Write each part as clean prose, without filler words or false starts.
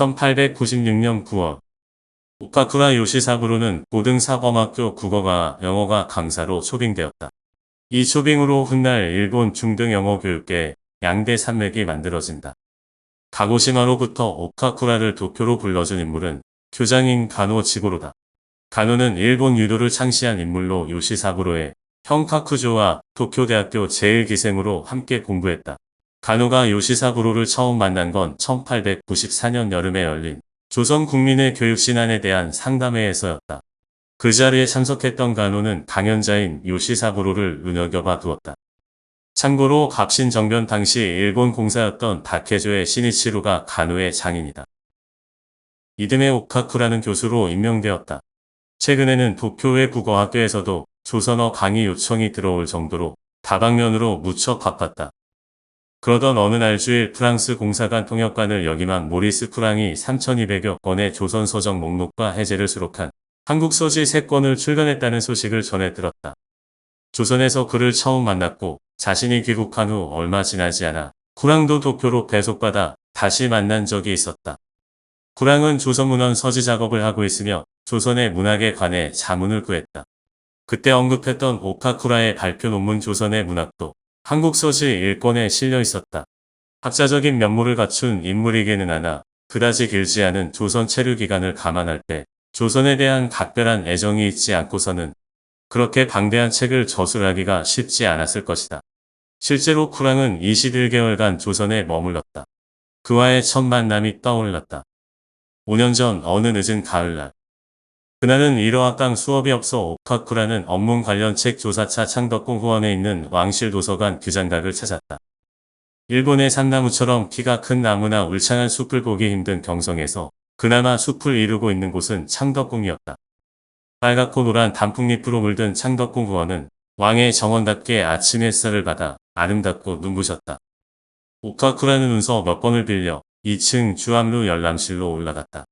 1896년 9월 오카쿠라 요시사부로는 고등사범학교 국어과 영어가 강사로 초빙되었다. 이 초빙으로 훗날 일본 중등 영어 교육계에 양대 산맥이 만들어진다. 가고시마로부터 오카쿠라를 도쿄로 불러준 인물은 교장인 가노 지고로다. 가노는 일본 유도를 창시한 인물로 요시사부로의 형 카쿠조와 도쿄대학교 제1기생으로 함께 공부했다. 가노가 요시사부로를 처음 만난 건 1894년 여름에 열린 조선 국민의 교육신안에 대한 상담회에서였다. 그 자리에 참석했던 가노는 강연자인 요시사부로를 눈여겨봐 두었다. 참고로 갑신정변 당시 일본 공사였던 다케조의 시니치로가 가노의 장인이다. 이듬해 오카쿠라는 교수로 임명되었다. 최근에는 도쿄의 국어학교에서도 조선어 강의 요청이 들어올 정도로 다방면으로 무척 바빴다. 그러던 어느 날 주일 프랑스 공사관 통역관을 역임한 모리스 쿠랑이 3200여 건의 조선 서적 목록과 해제를 수록한 한국 서지 3권을 출간했다는 소식을 전해 들었다. 조선에서 그를 처음 만났고 자신이 귀국한 후 얼마 지나지 않아 쿠랑도 도쿄로 배속받아 다시 만난 적이 있었다. 쿠랑은 조선문헌 서지 작업을 하고 있으며 조선의 문학에 관해 자문을 구했다. 그때 언급했던 오카쿠라의 발표 논문 조선의 문학도 한국 서지 1권에 실려 있었다. 학자적인 면모를 갖춘 인물이기는 하나 그다지 길지 않은 조선 체류 기간을 감안할 때 조선에 대한 각별한 애정이 있지 않고서는 그렇게 방대한 책을 저술하기가 쉽지 않았을 것이다. 실제로 쿠랑은 21개월간 조선에 머물렀다. 그와의 첫 만남이 떠올랐다. 5년 전 어느 늦은 가을날. 그날은 일어학당 수업이 없어 오카쿠라는 업문 관련 책 조사차 창덕궁 후원에 있는 왕실 도서관 규장각을 찾았다. 일본의 산나무처럼 키가 큰 나무나 울창한 숲을 보기 힘든 경성에서 그나마 숲을 이루고 있는 곳은 창덕궁이었다. 빨갛고 노란 단풍잎으로 물든 창덕궁 후원은 왕의 정원답게 아침 햇살을 받아 아름답고 눈부셨다. 오카쿠라는 운서 몇 번을 빌려 2층 주암루 열람실로 올라갔다.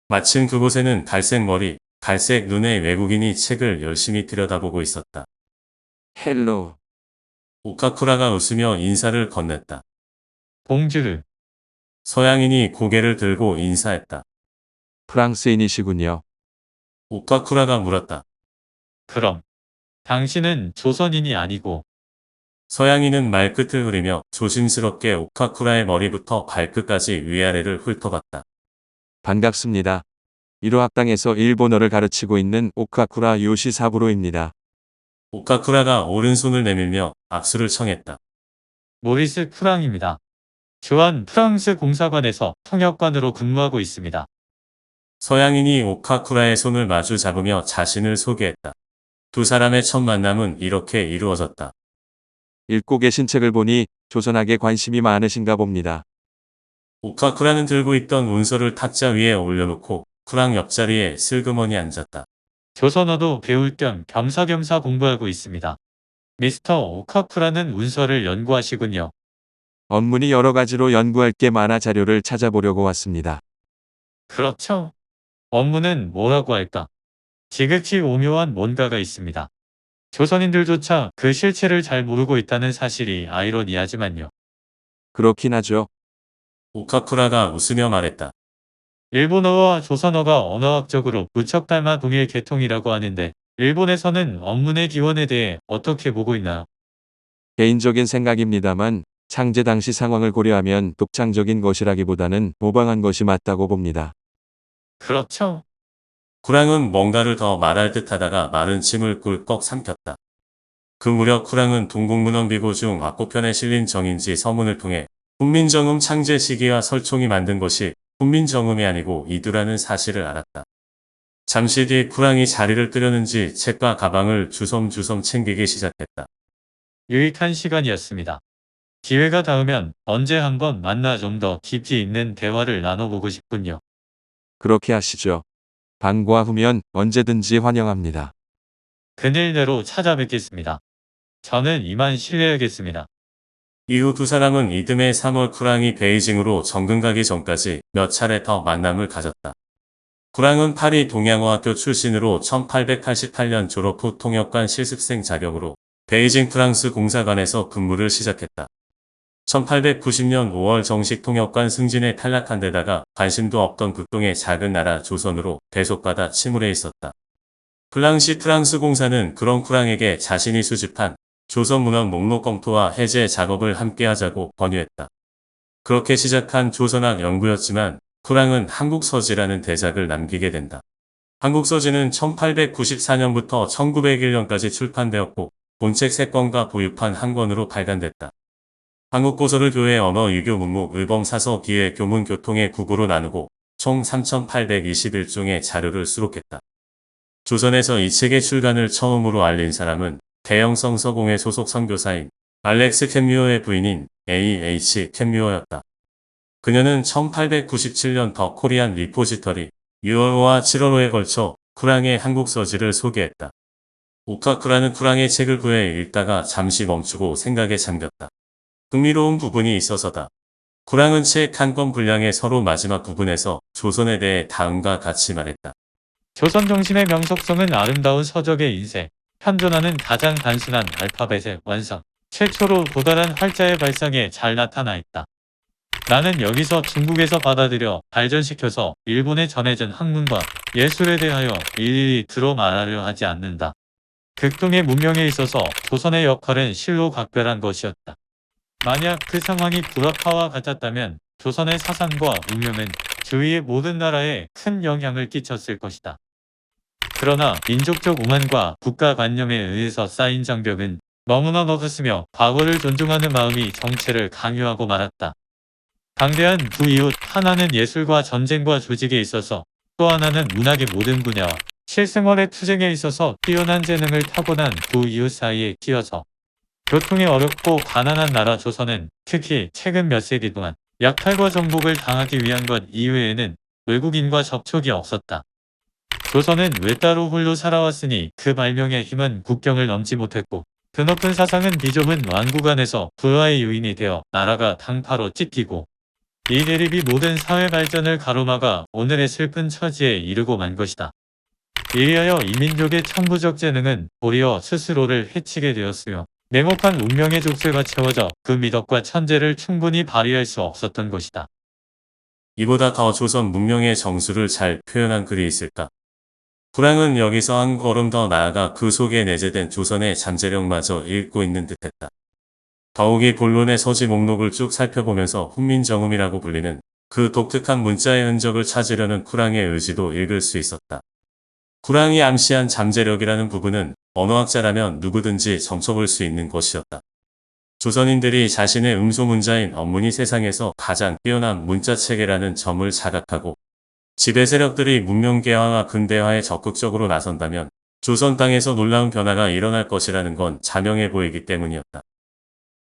마침 그곳에는 갈색 머리, 갈색 눈의 외국인이 책을 열심히 들여다보고 있었다. 헬로. 오카쿠라가 웃으며 인사를 건넸다. 봉주르. 서양인이 고개를 들고 인사했다. 프랑스인이시군요. 오카쿠라가 물었다. 그럼 당신은 조선인이 아니고 서양인은 말끝을 흐리며 조심스럽게 오카쿠라의 머리부터 발끝까지 위아래를 훑어봤다. 반갑습니다. 1호 학당에서 일본어를 가르치고 있는 오카쿠라 요시사부로입니다. 오카쿠라가 오른손을 내밀며 악수를 청했다. 모리스 쿠랑입니다. 주한 프랑스 공사관에서 통역관으로 근무하고 있습니다. 서양인이 오카쿠라의 손을 마주 잡으며 자신을 소개했다. 두 사람의 첫 만남은 이렇게 이루어졌다. 읽고 계신 책을 보니 조선학에 관심이 많으신가 봅니다. 오카쿠라는 들고 있던 문서를 탁자 위에 올려놓고 쿠랑 옆자리에 슬그머니 앉았다. 조선어도 배울 겸 겸사겸사 공부하고 있습니다. 미스터 오카쿠라는 문서를 연구하시군요. 업문이 여러 가지로 연구할 게 많아 자료를 찾아보려고 왔습니다. 그렇죠. 업무는 뭐라고 할까? 지극히 오묘한 뭔가가 있습니다. 조선인들조차 그 실체를 잘 모르고 있다는 사실이 아이러니하지만요. 그렇긴 하죠. 오카쿠라가 웃으며 말했다. 일본어와 조선어가 언어학적으로 무척 닮아 동일 계통이라고 하는데 일본에서는 업문의 기원에 대해 어떻게 보고 있나요? 개인적인 생각입니다만 창제 당시 상황을 고려하면 독창적인 것이라기보다는 모방한 것이 맞다고 봅니다. 그렇죠. 쿠랑은 뭔가를 더 말할 듯 하다가 마른 침을 꿀꺽 삼켰다. 그 무렵 쿠랑은 동국문헌 비고 중 악고편에 실린 정인지 서문을 통해 훈민정음 창제 시기와 설총이 만든 것이 훈민정음이 아니고 이두라는 사실을 알았다. 잠시 뒤 쿠랑이 자리를 뜨려는지 책과 가방을 주섬주섬 챙기기 시작했다. 유익한 시간이었습니다. 기회가 닿으면 언제 한번 만나 좀 더 깊이 있는 대화를 나눠보고 싶군요. 그렇게 하시죠. 방과 후면 언제든지 환영합니다. 그늘 내로 찾아뵙겠습니다. 저는 이만 실례하겠습니다. 이후 두 사람은 이듬해 3월 쿠랑이 베이징으로 정근 가기 전까지 몇 차례 더 만남을 가졌다. 쿠랑은 파리 동양어학교 출신으로 1888년 졸업 후 통역관 실습생 자격으로 베이징 프랑스 공사관에서 근무를 시작했다. 1890년 5월 정식 통역관 승진에 탈락한 데다가 관심도 없던 극동의 작은 나라 조선으로 배속받아 침울해 있었다. 플랑시 프랑스 공사는 그런 쿠랑에게 자신이 수집한 조선문헌 목록 검토와 해제 작업을 함께하자고 권유했다. 그렇게 시작한 조선학 연구였지만 쿠랑은 한국서지라는 대작을 남기게 된다. 한국서지는 1894년부터 1901년까지 출판되었고 본책 3권과 보유판 1권으로 발간됐다. 한국고서를 교회 언어 유교 문목 의범 사서 기회 교문 교통의 국어로 나누고 총 3821종의 자료를 수록했다. 조선에서 이 책의 출간을 처음으로 알린 사람은 대영성서공회 소속 선교사인 알렉스 캔뮤어의 부인인 A.H. 캔뮤어였다. 그녀는 1897년 더 코리안 리포지터리 6월호와 7월호에 걸쳐 쿠랑의 한국서지를 소개했다. 오카쿠라는 쿠랑의 책을 구해 읽다가 잠시 멈추고 생각에 잠겼다. 흥미로운 부분이 있어서다. 쿠랑은 책 한 권 분량의 서로 마지막 부분에서 조선에 대해 다음과 같이 말했다. 조선 정신의 명석성은 아름다운 서적의 인쇄, 현존하는 가장 단순한 알파벳의 완성, 최초로 도달한 활자의 발상에 잘 나타나 있다. 나는 여기서 중국에서 받아들여 발전시켜서 일본에 전해진 학문과 예술에 대하여 일일이 들어 말하려 하지 않는다. 극동의 문명에 있어서 조선의 역할은 실로 각별한 것이었다. 만약 그 상황이 불합화와 같았다면 조선의 사상과 운명은 주위의 모든 나라에 큰 영향을 끼쳤을 것이다. 그러나 민족적 오만과 국가관념에 의해서 쌓인 장벽은 너무나 높았으며 과거를 존중하는 마음이 정체를 강요하고 말았다. 방대한 두 이웃, 하나는 예술과 전쟁과 조직에 있어서 또 하나는 문학의 모든 분야와 실생활의 투쟁에 있어서 뛰어난 재능을 타고난 두 이웃 사이에 끼어서 교통이 어렵고 가난한 나라 조선은 특히 최근 몇 세기 동안 약탈과 정복을 당하기 위한 것 이외에는 외국인과 접촉이 없었다. 조선은 외따로 홀로 살아왔으니 그 발명의 힘은 국경을 넘지 못했고 드높은 사상은 비좁은 왕국 안에서 부하의 요인이 되어 나라가 당파로 찢기고 이 대립이 모든 사회 발전을 가로막아 오늘의 슬픈 처지에 이르고 만 것이다. 이리하여 이민족의 천부적 재능은 도리어 스스로를 해치게 되었으며 냉혹한 운명의 족쇄가 채워져 그 미덕과 천재를 충분히 발휘할 수 없었던 것이다. 이보다 더 조선 문명의 정수를 잘 표현한 글이 있을까? 쿠랑은 여기서 한 걸음 더 나아가 그 속에 내재된 조선의 잠재력마저 읽고 있는 듯했다. 더욱이 본론의 서지 목록을 쭉 살펴보면서 훈민정음이라고 불리는 그 독특한 문자의 흔적을 찾으려는 쿠랑의 의지도 읽을 수 있었다. 쿠랑이 암시한 잠재력이라는 부분은 언어학자라면 누구든지 점쳐볼 수 있는 것이었다. 조선인들이 자신의 음소문자인 언문이 세상에서 가장 뛰어난 문자체계라는 점을 자각하고 지배 세력들이 문명 개화와 근대화에 적극적으로 나선다면 조선 땅에서 놀라운 변화가 일어날 것이라는 건 자명해 보이기 때문이었다.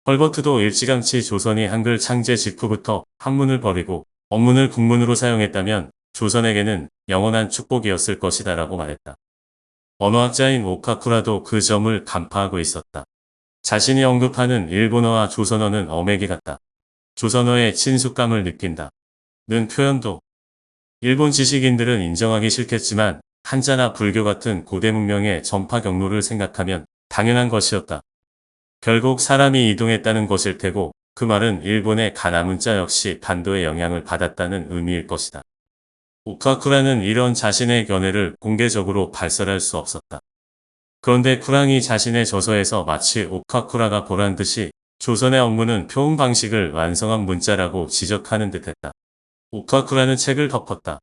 헐버트도 일찌감치 조선이 한글 창제 직후부터 한문을 버리고 언문을 국문으로 사용했다면 조선에게는 영원한 축복이었을 것이다 라고 말했다. 언어학자인 오카쿠라도 그 점을 간파하고 있었다. 자신이 언급하는 일본어와 조선어는 어메기 같다. 조선어의 친숙감을 느낀다. 는 표현도 일본 지식인들은 인정하기 싫겠지만 한자나 불교 같은 고대 문명의 전파 경로를 생각하면 당연한 것이었다. 결국 사람이 이동했다는 것일 테고 그 말은 일본의 가나 문자 역시 반도의 영향을 받았다는 의미일 것이다. 오카쿠라는 이런 자신의 견해를 공개적으로 발설할 수 없었다. 그런데 쿠랑이 자신의 저서에서 마치 오카쿠라가 보란 듯이 조선의 언문은 표음 방식을 완성한 문자라고 지적하는 듯했다. 오카쿠라는 책을 덮었다.